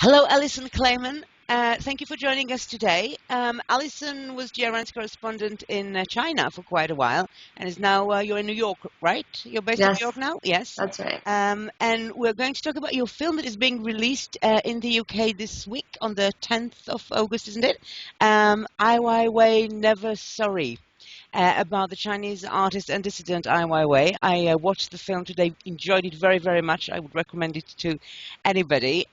Hello, Alison Klayman. Thank you for joining us today. Alison was GRN's correspondent in China for quite a while, and is now you're in New York, right? You're based in New York Yes, now? Yes. that's right. And we're going to talk about your film that is being released in the UK this week on the 10th of August, isn't it? Ai Weiwei, Never Sorry. About the Chinese artist and dissident Ai Weiwei. I watched the film today, enjoyed it very, very much. I would recommend it to anybody.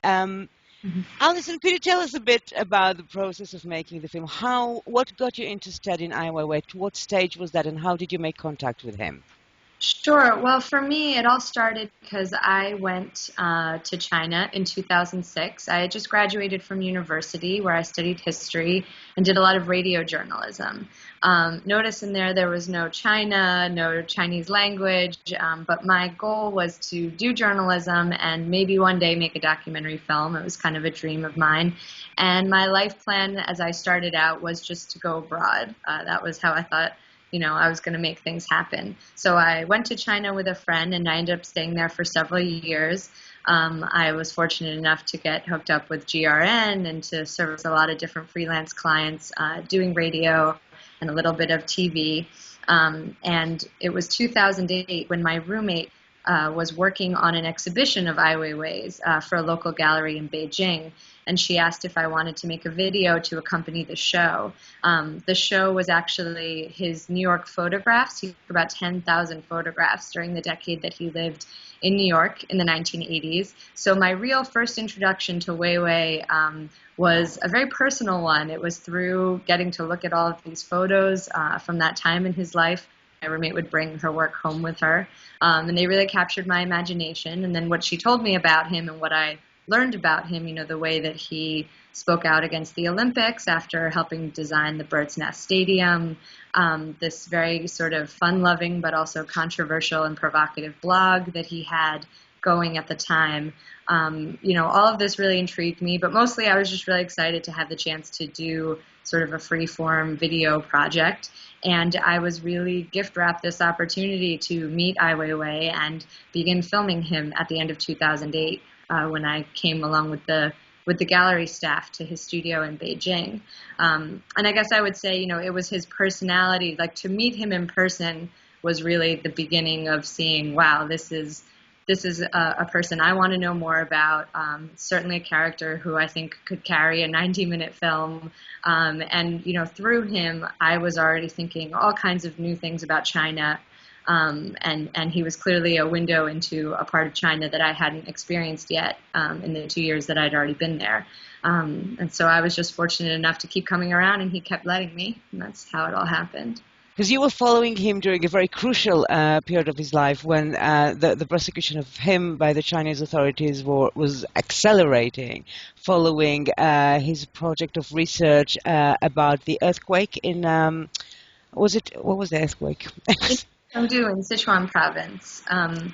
Mhm. Alison, could you tell us a bit about the process of making the film? What got you interested in Ai Weiwei? To what stage was that, and how did you make contact with him? Sure. Well, for me, it all started because I went to China in 2006. I had just graduated from university where I studied history and did a lot of radio journalism. Notice in there was no China, no Chinese language, but my goal was to do journalism and maybe one day make a documentary film. It was kind of a dream of mine. And my life plan as I started out was just to go abroad. That was how I thought I was going to make things happen. So I went to China with a friend, and I ended up staying there for several years. I was fortunate enough to get hooked up with GRN and to service a lot of different freelance clients, doing radio and a little bit of TV. And it was 2008 when my roommate was working on an exhibition of Ai Weiwei's for a local gallery in Beijing. And she asked if I wanted to make a video to accompany the show. The show was actually his New York photographs. He took about 10,000 photographs during the decade that he lived in New York in the 1980s. So my real first introduction to Weiwei was a very personal one. It was through getting to look at all of these photos from that time in his life. My roommate would bring her work home with her, and they really captured my imagination. And then what she told me about him and what I learned about him, the way that he spoke out against the Olympics after helping design the Bird's Nest Stadium, this very sort of fun-loving but also controversial and provocative blog that he had going at the time. All of this really intrigued me, but mostly I was just really excited to have the chance to do sort of a free-form video project. And I was really gift-wrapped this opportunity to meet Ai Weiwei and begin filming him at the end of 2008 when I came along with the gallery staff to his studio in Beijing. And I guess I would say, it was his personality. Like, to meet him in person was really the beginning of seeing, wow, this is a person I want to know more about, certainly a character who I think could carry a 90-minute film. And, through him, I was already thinking all kinds of new things about China. And he was clearly a window into a part of China that I hadn't experienced yet in the 2 years that I'd already been there. And so I was just fortunate enough to keep coming around, and he kept letting me, and that's how it all happened. Because you were following him during a very crucial period of his life when the prosecution of him by the Chinese authorities was accelerating, following his project of research about the earthquake in, what was the earthquake? In Chengdu in Sichuan province.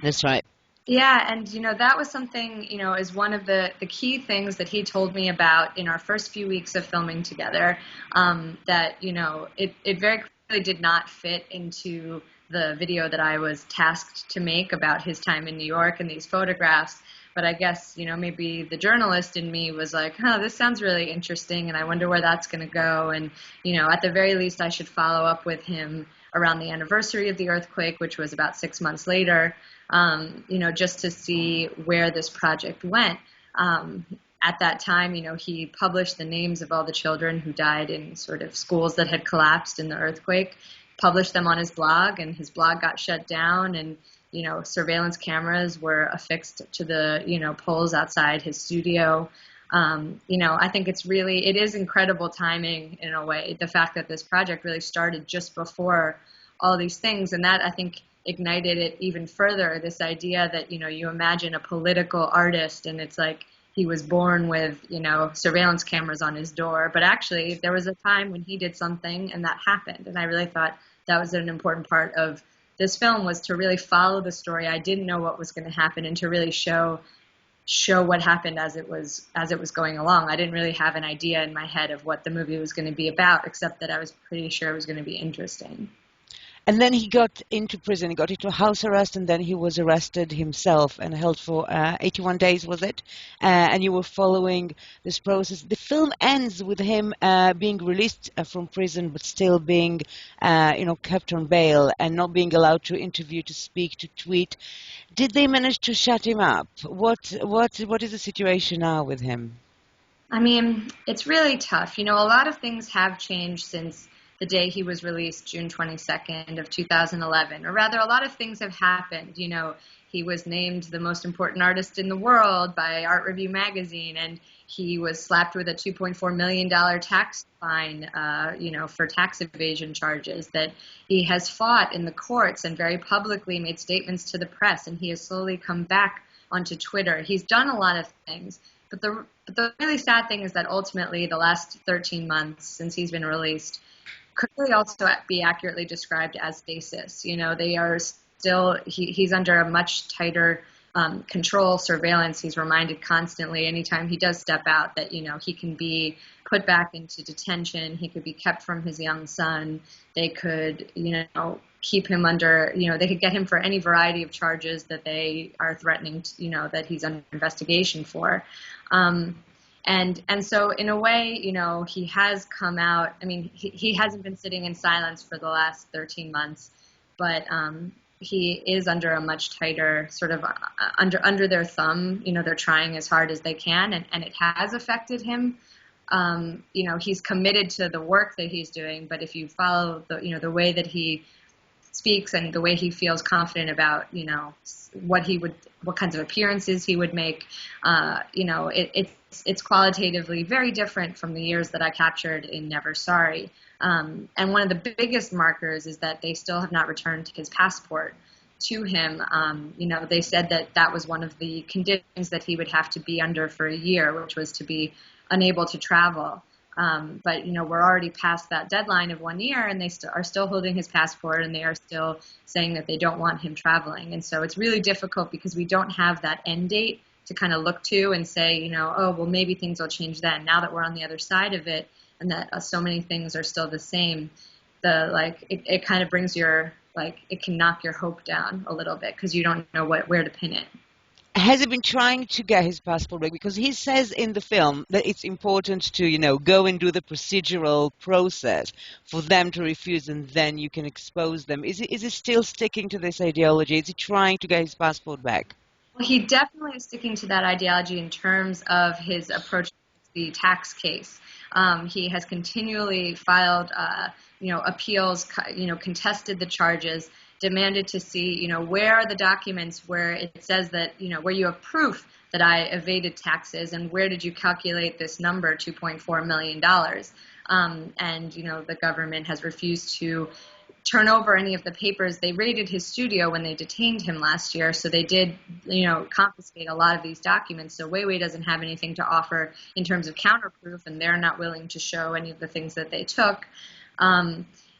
That's right. Yeah, and that was something, is one of the key things that he told me about in our first few weeks of filming together, that, it very clearly did not fit into the video that I was tasked to make about his time in New York and these photographs. But I guess, maybe the journalist in me was like, oh, this sounds really interesting, and I wonder where that's going to go. And, at the very least, I should follow up with him around the anniversary of the earthquake, which was about 6 months later, just to see where this project went. At that time, he published the names of all the children who died in sort of schools that had collapsed in the earthquake, published them on his blog, and his blog got shut down, and surveillance cameras were affixed to the, poles outside his studio. I think it is incredible timing in a way, the fact that this project really started just before all these things. And that, I think, ignited it even further, this idea that, you imagine a political artist and it's like he was born with, surveillance cameras on his door. But actually, there was a time when he did something and that happened. And I really thought that was an important part of this film, was to really follow the story. I didn't know what was going to happen, and to really show what happened as it was going along. I didn't really have an idea in my head of what the movie was going to be about, except that I was pretty sure it was going to be interesting. And then he got into prison. He got into house arrest, and then he was arrested himself and held for 81 days, was it? And you were following this process. The film ends with him being released from prison, but still being, kept on bail and not being allowed to interview, to speak, to tweet. Did they manage to shut him up? What is the situation now with him? I mean, it's really tough. A lot of things have changed since the day he was released, June 22nd of 2011. Or rather, a lot of things have happened. He was named the most important artist in the world by Art Review magazine, and he was slapped with a $2.4 million tax fine, for tax evasion charges that he has fought in the courts and very publicly made statements to the press, and he has slowly come back onto Twitter. He's done a lot of things. But the really sad thing is that ultimately the last 13 months since he's been released could really also be accurately described as stasis. They are still, he's under a much tighter control, surveillance. He's reminded constantly anytime he does step out that, he can be put back into detention. He could be kept from his young son. They could, keep him under, they could get him for any variety of charges that they are threatening, that he's under investigation for. And so in a way, he has come out. I mean, he hasn't been sitting in silence for the last 13 months, but he is under a much tighter sort of under their thumb. They're trying as hard as they can, and it has affected him. He's committed to the work that he's doing, but if you follow the way that he speaks and the way he feels confident about, what kinds of appearances he would make, it's qualitatively very different from the years that I captured in Never Sorry. And one of the biggest markers is that they still have not returned his passport to him. They said that was one of the conditions that he would have to be under for a year, which was to be unable to travel. But we're already past that deadline of 1 year, and they are still holding his passport, and they are still saying that they don't want him traveling. And so it's really difficult because we don't have that end date to kind of look to and say, oh, well, maybe things will change then. Now that we're on the other side of it, and that so many things are still the same, it kind of brings it can knock your hope down a little bit because you don't know where to pin it. Has he been trying to get his passport back? Because he says in the film that it's important to, go and do the procedural process for them to refuse, and then you can expose them. Is he still sticking to this ideology? Is he trying to get his passport back? Well, he definitely is sticking to that ideology in terms of his approach to the tax case. He has continually filed, appeals, contested the charges, demanded to see, where are the documents where it says that, where you have proof that I evaded taxes, and where did you calculate this number, $2.4 million? And, the government has refused to turn over any of the papers. They raided his studio when they detained him last year, so they did, confiscate a lot of these documents. So Weiwei doesn't have anything to offer in terms of counterproof, and they're not willing to show any of the things that they took.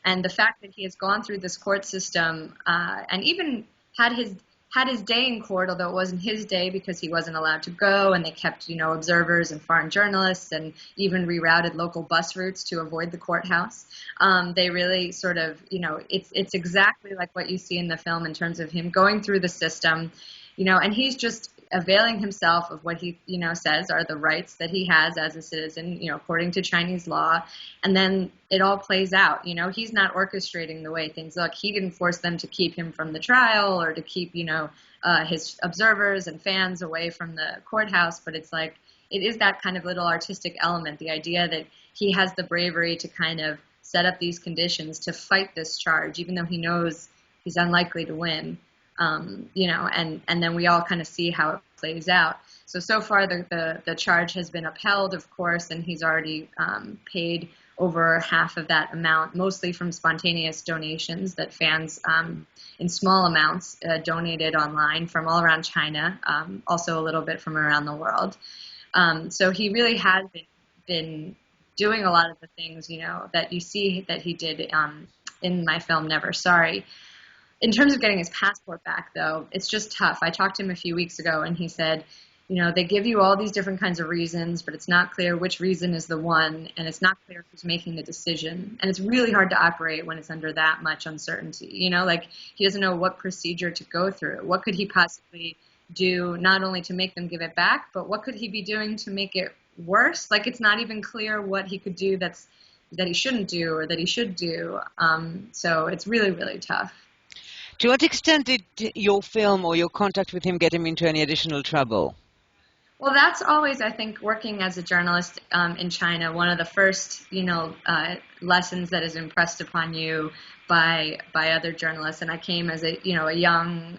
And the fact that he has gone through this court system and even had his day in court, although it wasn't his day because he wasn't allowed to go, and they kept, observers and foreign journalists, and even rerouted local bus routes to avoid the courthouse. They really sort of, it's exactly like what you see in the film in terms of him going through the system, and he's just availing himself of what he, says are the rights that he has as a citizen, according to Chinese law. And then it all plays out. He's not orchestrating the way things look. He didn't force them to keep him from the trial or to keep, his observers and fans away from the courthouse. But it's like, it is that kind of little artistic element, the idea that he has the bravery to kind of set up these conditions to fight this charge, even though he knows he's unlikely to win. And then we all kind of see how it plays out. So far the charge has been upheld, of course, and he's already paid over half of that amount, mostly from spontaneous donations that fans in small amounts donated online from all around China, also a little bit from around the world. So he really has been doing a lot of the things, that you see that he did in my film Never Sorry. In terms of getting his passport back, though, it's just tough. I talked to him a few weeks ago, and he said, they give you all these different kinds of reasons, but it's not clear which reason is the one, and it's not clear who's making the decision. And it's really hard to operate when it's under that much uncertainty. Like he doesn't know what procedure to go through. What could he possibly do, not only to make them give it back, but what could he be doing to make it worse? Like it's not even clear what he could do that he shouldn't do or that he should do. So it's really, really tough. To what extent did your film or your contact with him get him into any additional trouble? Well, that's always, I think, working as a journalist in China, one of the first, lessons that is impressed upon you by other journalists. And I came as a young,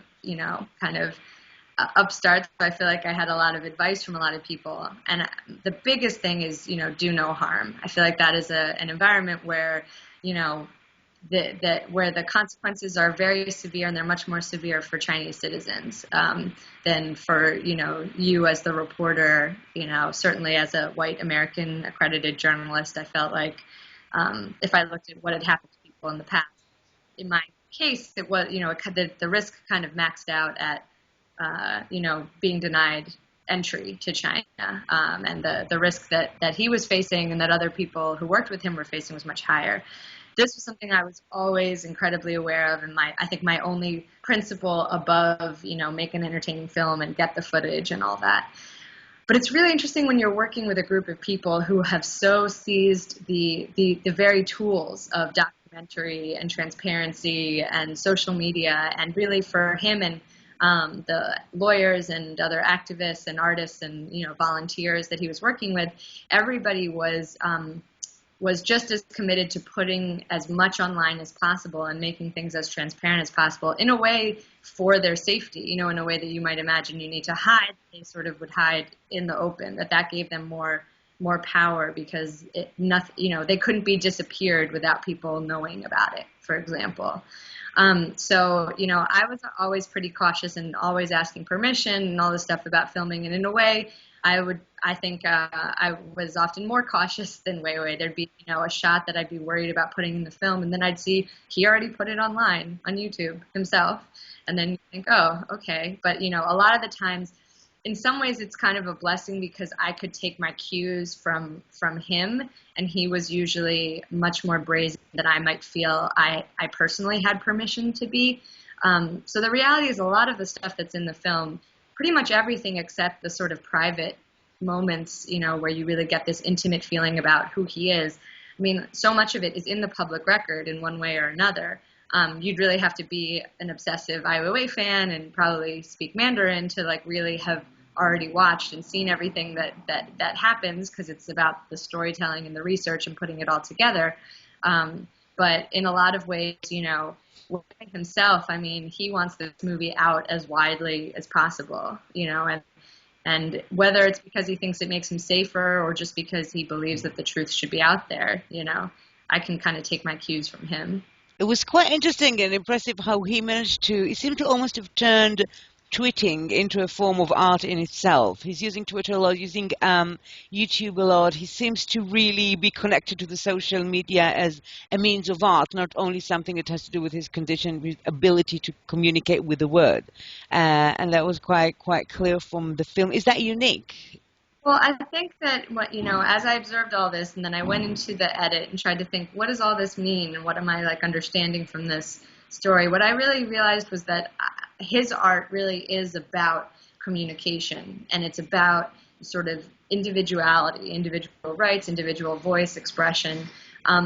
kind of upstart. So I feel like I had a lot of advice from a lot of people. And the biggest thing is, do no harm. I feel like that is an environment where, where the consequences are very severe, and they're much more severe for Chinese citizens than for you as the reporter. Certainly as a white American accredited journalist, I felt like if I looked at what had happened to people in the past, in my case, it was the risk kind of maxed out at being denied entry to China, and the risk that he was facing and that other people who worked with him were facing was much higher. This was something I was always incredibly aware of, and I think my only principle above, make an entertaining film and get the footage and all that. But it's really interesting when you're working with a group of people who have so seized the very tools of documentary and transparency and social media, and really for him and the lawyers and other activists and artists and volunteers that he was working with, everybody was just as committed to putting as much online as possible and making things as transparent as possible, in a way for their safety, in a way that you might imagine you need to hide. They sort of would hide in the open, that gave them more power, because they couldn't be disappeared without people knowing about it, for example. So, I was always pretty cautious and always asking permission and all this stuff about filming. And in a way, I think I was often more cautious than Weiwei. There'd be, a shot that I'd be worried about putting in the film, and then I'd see he already put it online on YouTube himself. And then you think, oh, okay. But, a lot of the times, in some ways, it's kind of a blessing, because I could take my cues from him, and he was usually much more brazen than I might feel I personally had permission to be. So the reality is, a lot of the stuff that's in the film, pretty much everything except the sort of private moments, where you really get this intimate feeling about who he is. I mean, so much of it is in the public record in one way or another. You'd really have to be an obsessive Ai Weiwei fan and probably speak Mandarin to really have already watched and seen everything that happens, because it's about the storytelling and the research and putting it all together. But in a lot of ways, himself, I mean, he wants this movie out as widely as possible, and whether it's because he thinks it makes him safer or just because he believes that the truth should be out there, I can kind of take my cues from him. It was quite interesting and impressive how he seemed to almost have turned tweeting into a form of art in itself. He's using Twitter a lot, using YouTube a lot. He seems to really be connected to the social media as a means of art, not only something that has to do with his condition, with ability to communicate with the word. And that was quite clear from the film. Is that unique? Well, I think that as I observed all this, and then I went into the edit and tried to think, what does all this mean, and what am I understanding from this story? What I really realized was that his art really is about communication, and it's about sort of individuality, individual rights, individual voice expression.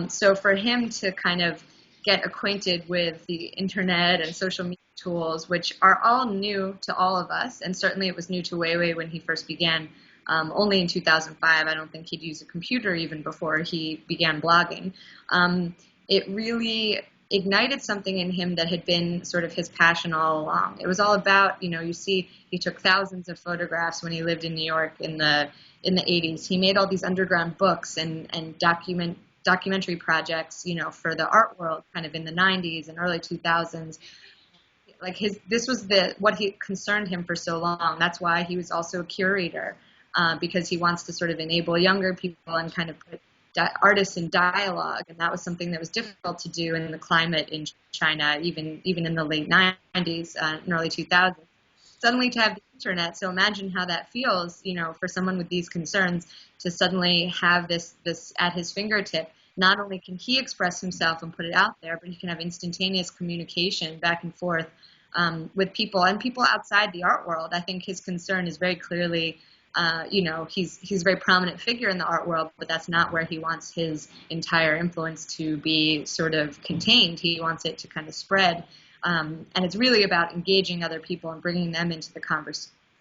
So for him to kind of get acquainted with the internet and social media tools, which are all new to all of us, and certainly it was new to Weiwei when he first began. Only in 2005, I don't think he'd used a computer even before he began blogging. It really ignited something in him that had been sort of his passion all along. It was all about, you see, he took thousands of photographs when he lived in New York in the 80s. He made all these underground books and documentary projects, for the art world, kind of in the 90s and early 2000s. This was what he concerned him for so long. That's why he was also a curator, because he wants to sort of enable younger people and kind of put artists in dialogue, and that was something that was difficult to do in the climate in China, even in the late 90s and early 2000s. suddenly to have the internet. So imagine how that feels, for someone with these concerns to suddenly have this at his fingertip. Not only can he express himself and put it out there, but he can have instantaneous communication back and forth with people and people outside the art world. I think his concern is very clearly, he's a very prominent figure in the art world, but that's not where he wants his entire influence to be sort of contained. He wants it to kind of spread. And it's really about engaging other people and bringing them into the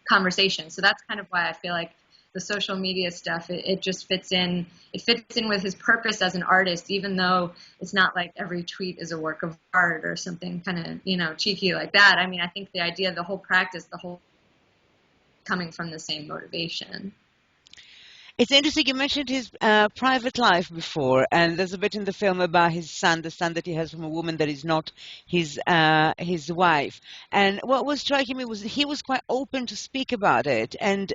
conversation. So that's kind of why I feel like the social media stuff, it just fits in. It fits in with his purpose as an artist, even though it's not like every tweet is a work of art or something kind of, cheeky like that. I mean, I think the idea, the whole practice, the whole coming from the same motivation. It's interesting you mentioned his private life before, and there's a bit in the film about his son, the son that he has from a woman that is not his wife. And what was striking me was that he was quite open to speak about it. And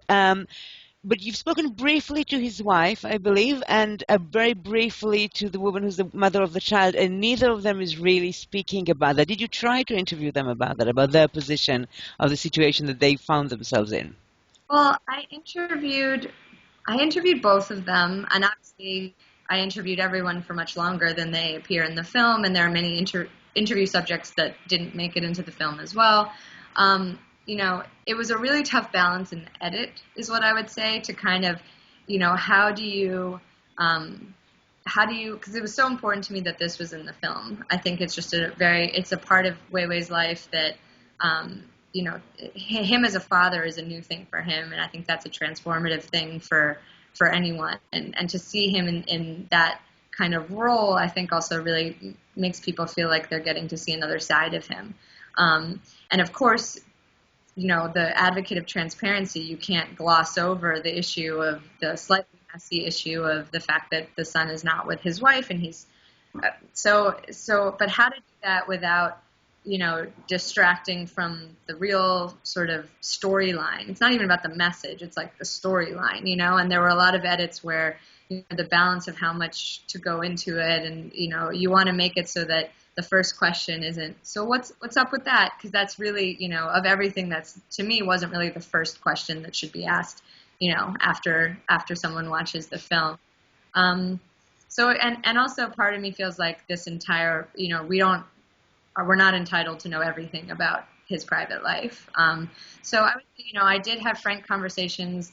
but you've spoken briefly to his wife, I believe, and very briefly to the woman who's the mother of the child, and neither of them is really speaking about that. Did you try to interview them about that, about their position of the situation that they found themselves in? Well, I interviewed both of them, and obviously I interviewed everyone for much longer than they appear in the film, and there are many interview subjects that didn't make it into the film as well. It was a really tough balance in the edit, is what I would say, to kind of, because it was so important to me that this was in the film. I think it's just it's a part of Weiwei's life that, him as a father is a new thing for him, and I think that's a transformative thing for anyone. And to see him in that kind of role, I think also really makes people feel like they're getting to see another side of him. And of course, the advocate of transparency, you can't gloss over the issue of the slightly messy issue of the fact that the son is not with his wife, and he's but how to do that without distracting from the real sort of storyline. It's not even about the message, it's like the storyline, and there were a lot of edits where the balance of how much to go into it, and you want to make it so that the first question isn't, so what's up with that? Because that's really, of everything, that's, to me, wasn't really the first question that should be asked, after someone watches the film. And also part of me feels like this entire, we're not entitled to know everything about his private life. So I would, I did have frank conversations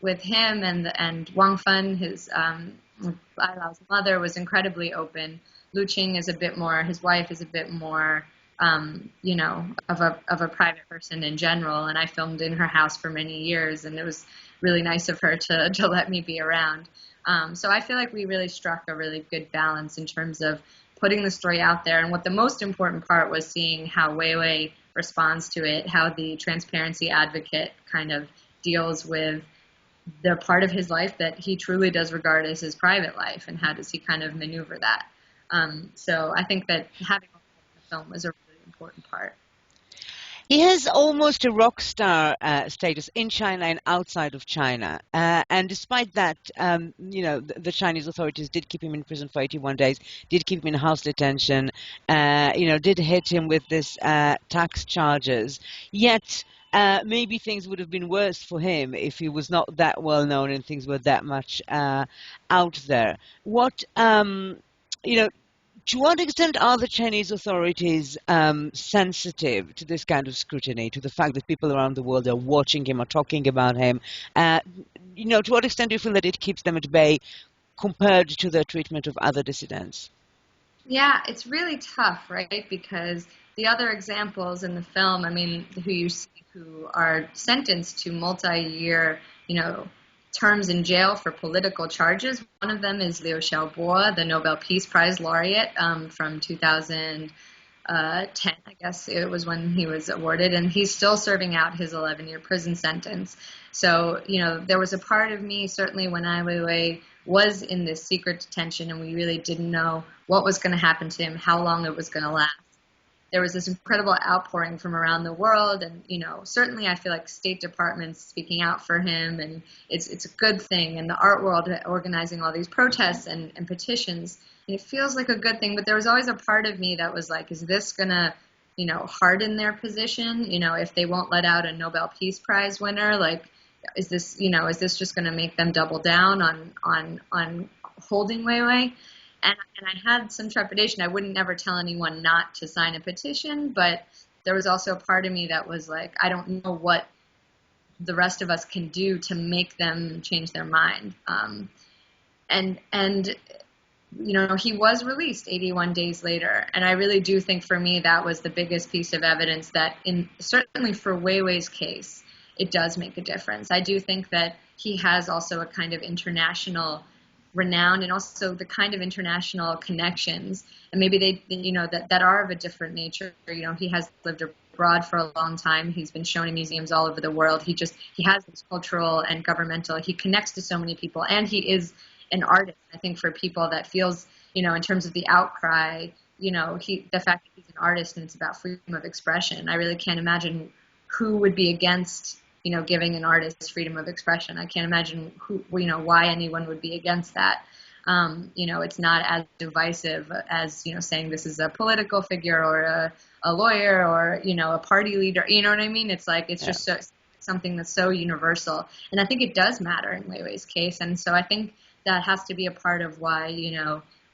with him, and Wang Fen, his Ai Lao's mother, was incredibly open. Lu Qing is a bit more, his wife is a bit more, of a private person in general. And I filmed in her house for many years, and it was really nice of her to let me be around. So I feel like we really struck a really good balance in terms of putting the story out there. And what the most important part was seeing how Weiwei responds to it, how the transparency advocate kind of deals with the part of his life that he truly does regard as his private life, and how does he kind of maneuver that. So I think that having the film was a really important part. He has almost a rock star status in China and outside of China. And despite that, the Chinese authorities did keep him in prison for 81 days, did keep him in house detention, did hit him with this tax charges. Yet, maybe things would have been worse for him if he was not that well known and things were that much out there. To what extent are the Chinese authorities sensitive to this kind of scrutiny, to the fact that people around the world are watching him or talking about him? To what extent do you feel that it keeps them at bay compared to the treatment of other dissidents? Yeah, it's really tough, right? Because the other examples in the film, I mean, who you see who are sentenced to multi-year, terms in jail for political charges. One of them is Liu Xiaobo, the Nobel Peace Prize laureate from 2010, I guess it was when he was awarded, and he's still serving out his 11-year prison sentence. So, there was a part of me, certainly when Ai Weiwei was in this secret detention and we really didn't know what was going to happen to him, how long it was going to last. There was this incredible outpouring from around the world, and certainly I feel like State Departments speaking out for him, and it's a good thing, and the art world organizing all these protests and petitions, and it feels like a good thing. But there was always a part of me that was like, is this gonna harden their position. If they won't let out a Nobel Peace Prize winner, like, is this just going to make them double down on holding Weiwei? And I had some trepidation. I wouldn't never tell anyone not to sign a petition, but there was also a part of me that was like, I don't know what the rest of us can do to make them change their mind. And he was released 81 days later. And I really do think for me that was the biggest piece of evidence that certainly for Weiwei's case, it does make a difference. I do think that he has also a kind of international renown and also the kind of international connections, and maybe that are of a different nature. He has lived abroad for a long time. He's been shown in museums all over the world. He has this cultural and governmental, he connects to so many people, and he is an artist. I think for people that feels, in terms of the outcry, the fact that he's an artist and it's about freedom of expression, I really can't imagine who would be against giving an artist freedom of expression. I can't imagine why anyone would be against that. It's not as divisive as, saying this is a political figure or a lawyer or, a party leader. You know what I mean? It's like, it's just something that's so universal. And I think it does matter in Weiwei's case. And so I think that has to be a part of why,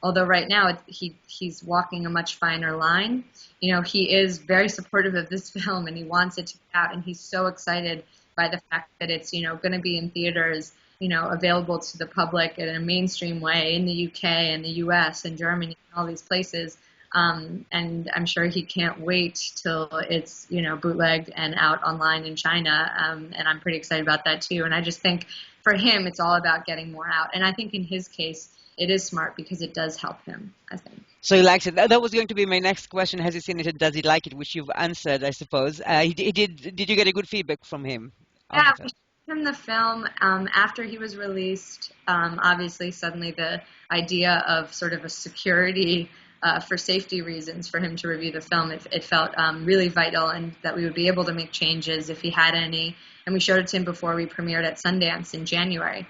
although right now he's walking a much finer line, he is very supportive of this film and he wants it to be out, and he's so excited by the fact that it's, going to be in theaters, available to the public in a mainstream way in the UK and the US and Germany and all these places. And I'm sure he can't wait till it's, bootlegged and out online in China. And I'm pretty excited about that too. And I just think for him, it's all about getting more out. And I think in his case, it is smart because it does help him, I think. So he likes it. That was going to be my next question. Has he seen it and does he like it? Which you've answered, I suppose. He did. Did you get a good feedback from him? Yeah, we showed him the film after he was released. Obviously, suddenly the idea of sort of a security for safety reasons for him to review the film, it felt really vital, and that we would be able to make changes if he had any. And we showed it to him before we premiered at Sundance in January.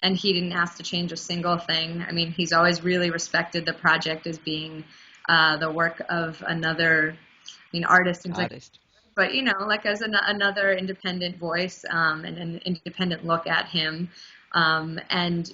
And he didn't ask to change a single thing. I mean, he's always really respected the project as being the work of another, artist. But, like as another independent voice and an independent look at him. And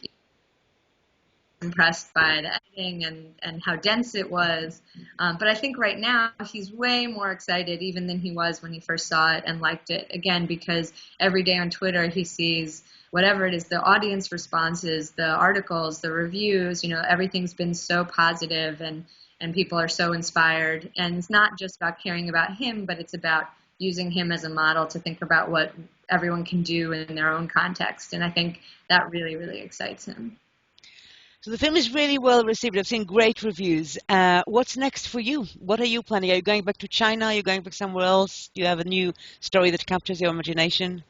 impressed by the editing and how dense it was. But I think right now he's way more excited even than he was when he first saw it and liked it. Again, because every day on Twitter he sees whatever it is, the audience responses, the articles, the reviews, everything's been so positive and people are so inspired. And it's not just about caring about him, but it's about using him as a model to think about what everyone can do in their own context. And I think that really, really excites him. So the film is really well received. I've seen great reviews. What's next for you? What are you planning? Are you going back to China? Are you going back somewhere else? Do you have a new story that captures your imagination?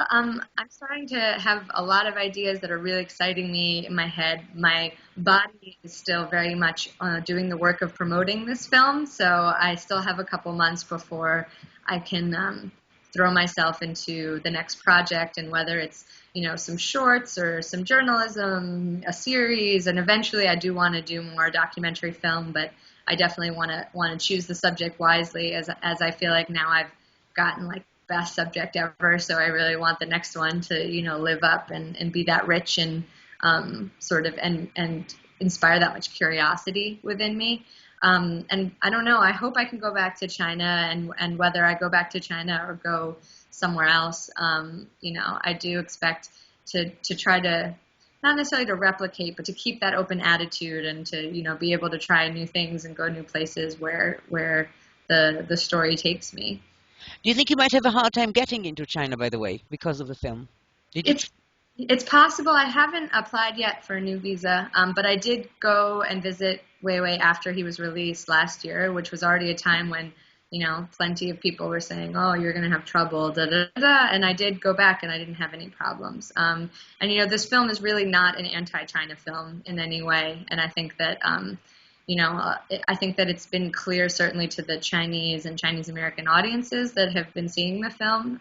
I'm starting to have a lot of ideas that are really exciting me in my head. My body is still very much doing the work of promoting this film, so I still have a couple months before I can throw myself into the next project, and whether it's some shorts or some journalism, a series, and eventually I do want to do more documentary film, but I definitely want to choose the subject wisely as I feel like now I've gotten like best subject ever, so I really want the next one to live up and be that rich and sort of and inspire that much curiosity within me. And I don't know, I hope I can go back to China, and whether I go back to China or go somewhere else, I do expect to try to, not necessarily to replicate, but to keep that open attitude and to be able to try new things and go new places where the story takes me. Do you think you might have a hard time getting into China, by the way, because of the film? It's possible. I haven't applied yet for a new visa, but I did go and visit Weiwei after he was released last year, which was already a time when, plenty of people were saying, oh, you're going to have trouble, da, da, da, and I did go back and I didn't have any problems. And, this film is really not an anti-China film in any way, and I think that I think that it's been clear, certainly to the Chinese and Chinese American audiences that have been seeing the film.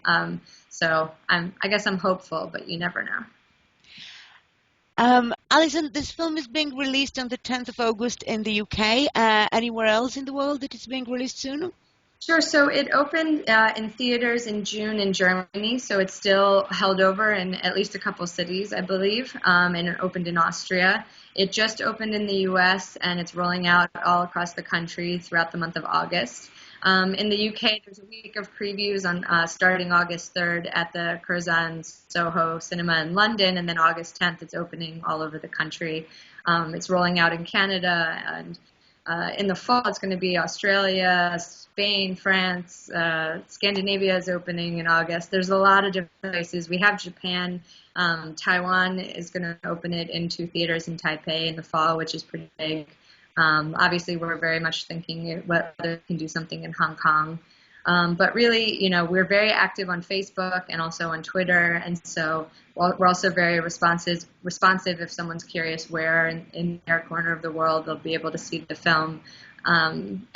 So I guess I'm hopeful, but you never know. Alison, this film is being released on the 10th of August in the UK. Anywhere else in the world that it's being released soon? Sure. So it opened in theaters in June in Germany, so it's still held over in at least a couple cities, I believe, and it opened in Austria. It just opened in the US, and it's rolling out all across the country throughout the month of August. In the UK, there's a week of previews on starting August 3rd at the Curzon Soho Cinema in London, and then August 10th, it's opening all over the country. It's rolling out in Canada, and in the fall, it's going to be Australia, Spain, France, Scandinavia is opening in August. There's a lot of different places. We have Japan. Taiwan is going to open it in 2 theaters in Taipei in the fall, which is pretty big. Obviously, we're very much thinking whether we can do something in Hong Kong. But really, we're very active on Facebook and also on Twitter, and so we're also very responsive if someone's curious where in their corner of the world they'll be able to see the film. And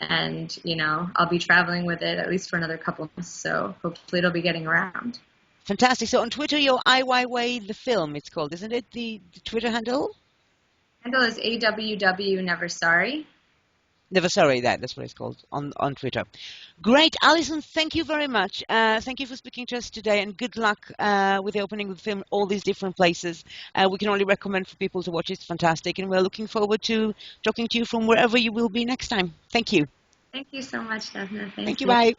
I'll be traveling with it at least for another couple months, so hopefully it'll be getting around. Fantastic. So on Twitter, you're Ai Weiwei the film, it's called, isn't it? The Twitter handle? Handle is AWW Never Sorry. Never Sorry, that's what it's called on Twitter. Great. Alison, thank you very much. Thank you for speaking to us today, and good luck with the opening of the film, all these different places. We can only recommend for people to watch it. It's fantastic, and we're looking forward to talking to you from wherever you will be next time. Thank you. Thank you so much, Daphna. Thank Thank you. you. Bye.